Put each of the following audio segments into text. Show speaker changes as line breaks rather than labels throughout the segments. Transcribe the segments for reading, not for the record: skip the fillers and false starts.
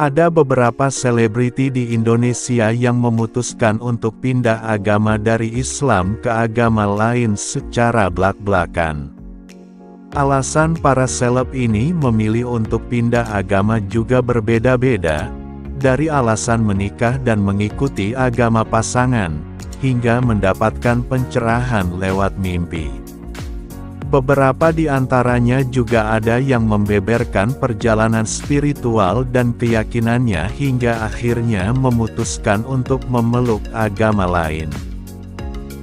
Ada beberapa selebriti di Indonesia yang memutuskan untuk pindah agama dari Islam ke agama lain secara blak-blakan. Alasan para seleb ini memilih untuk pindah agama juga berbeda-beda, dari alasan menikah dan mengikuti agama pasangan, hingga mendapatkan pencerahan lewat mimpi. Beberapa di antaranya juga ada yang membeberkan perjalanan spiritual dan keyakinannya hingga akhirnya memutuskan untuk memeluk agama lain.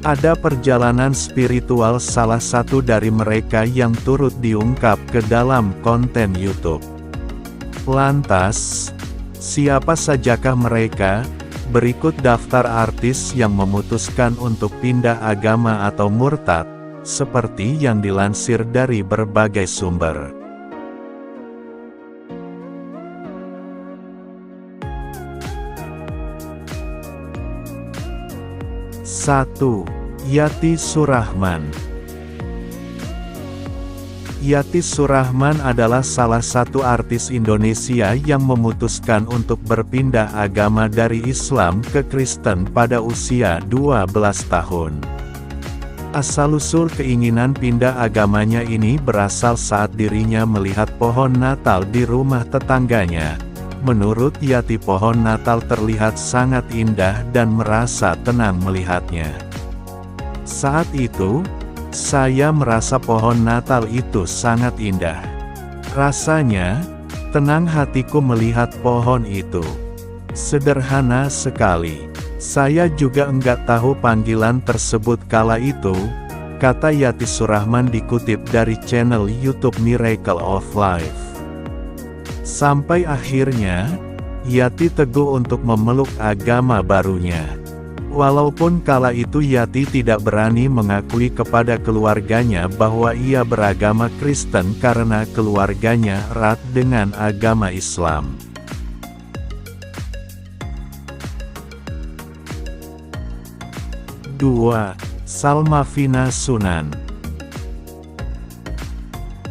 Ada perjalanan spiritual salah satu dari mereka yang turut diungkap ke dalam konten YouTube. Lantas, siapa sajakah mereka? Berikut daftar artis yang memutuskan untuk pindah agama atau murtad, seperti yang dilansir dari berbagai sumber. Satu, Yati Surahman. Yati Surahman adalah salah satu artis Indonesia yang memutuskan untuk berpindah agama dari Islam ke Kristen pada usia 12 tahun. Asal-usul keinginan pindah agamanya ini berasal saat dirinya melihat pohon Natal di rumah tetangganya. Menurut Yati, pohon Natal terlihat sangat indah dan merasa tenang melihatnya. Saat itu, saya merasa pohon Natal itu sangat indah. Rasanya, tenang hatiku melihat pohon itu. Sederhana sekali. Saya juga enggak tahu panggilan tersebut kala itu, kata Yati Surahman dikutip dari channel YouTube Miracle of Life. Sampai akhirnya, Yati teguh untuk memeluk agama barunya. Walaupun kala itu Yati tidak berani mengakui kepada keluarganya bahwa ia beragama Kristen karena keluarganya erat dengan agama Islam. 2. Salmavina Sunan.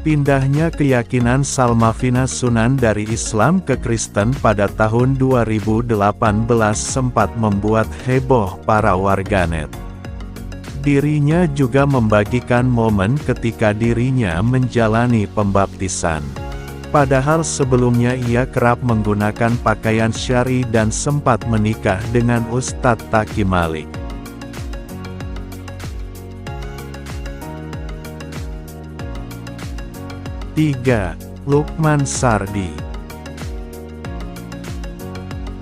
Pindahnya keyakinan Salmavina Sunan dari Islam ke Kristen pada tahun 2018 sempat membuat heboh para warganet. Dirinya juga membagikan momen ketika dirinya menjalani pembaptisan. Padahal sebelumnya ia kerap menggunakan pakaian syar'i dan sempat menikah dengan Ustadz Taqi Malik. 3. Lukman Sardi.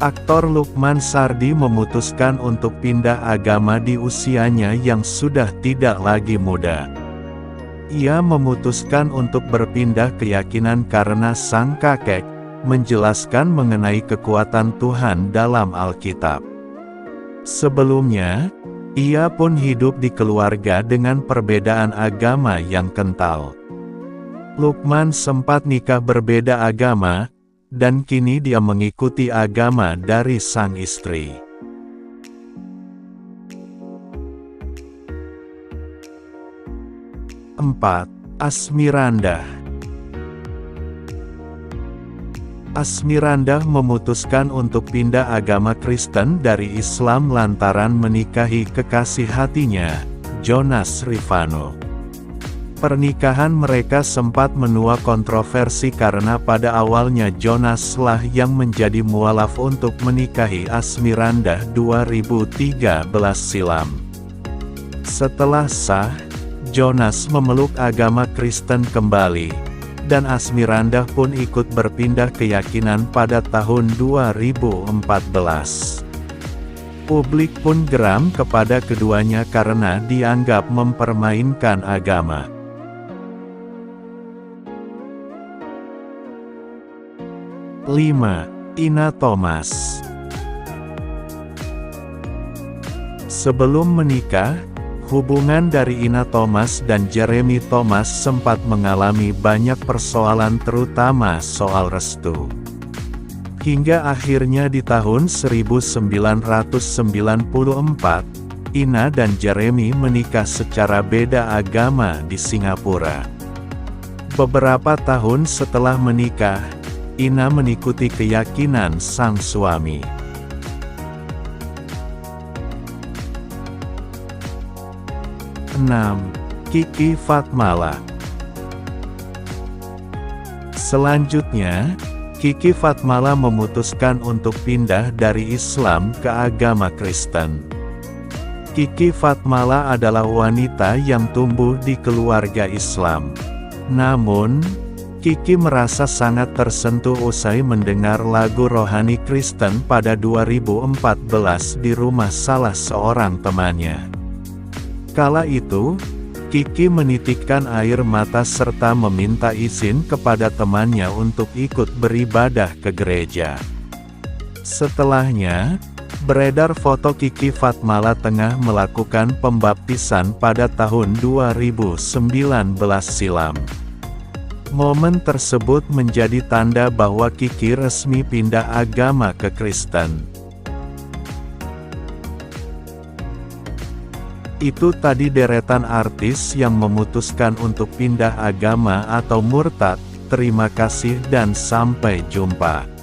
Aktor Lukman Sardi memutuskan untuk pindah agama di usianya yang sudah tidak lagi muda. Ia memutuskan untuk berpindah keyakinan karena sang kakek menjelaskan mengenai kekuatan Tuhan dalam Alkitab. Sebelumnya, ia pun hidup di keluarga dengan perbedaan agama yang kental. Lukman sempat nikah berbeda agama, dan kini dia mengikuti agama dari sang istri. 4. Asmirandah. Asmirandah memutuskan untuk pindah agama Kristen dari Islam lantaran menikahi kekasih hatinya, Jonas Rifano. Pernikahan mereka sempat menuai kontroversi karena pada awalnya Jonas lah yang menjadi mualaf untuk menikahi Asmirandah 2013 silam. Setelah sah, Jonas memeluk agama Kristen kembali, dan Asmirandah pun ikut berpindah keyakinan pada tahun 2014. Publik pun geram kepada keduanya karena dianggap mempermainkan agama. 5. Ina Thomas. Sebelum menikah, hubungan dari Ina Thomas dan Jeremy Thomas sempat mengalami banyak persoalan terutama soal restu. Hingga akhirnya di tahun 1994, Ina dan Jeremy menikah secara beda agama di Singapura. Beberapa tahun setelah menikah, Ina mengikuti keyakinan sang suami. 6. Kiki Fatmala. Selanjutnya, Kiki Fatmala memutuskan untuk pindah dari Islam ke agama Kristen. Kiki Fatmala adalah wanita yang tumbuh di keluarga Islam. Namun, Kiki merasa sangat tersentuh usai mendengar lagu rohani Kristen pada 2014 di rumah salah seorang temannya. Kala itu, Kiki menitikkan air mata serta meminta izin kepada temannya untuk ikut beribadah ke gereja. Setelahnya, beredar foto Kiki Fatmala tengah melakukan pembaptisan pada tahun 2019 silam. Momen tersebut menjadi tanda bahwa Kiki resmi pindah agama ke Kristen. Itu tadi deretan artis yang memutuskan untuk pindah agama atau murtad. Terima kasih dan sampai jumpa.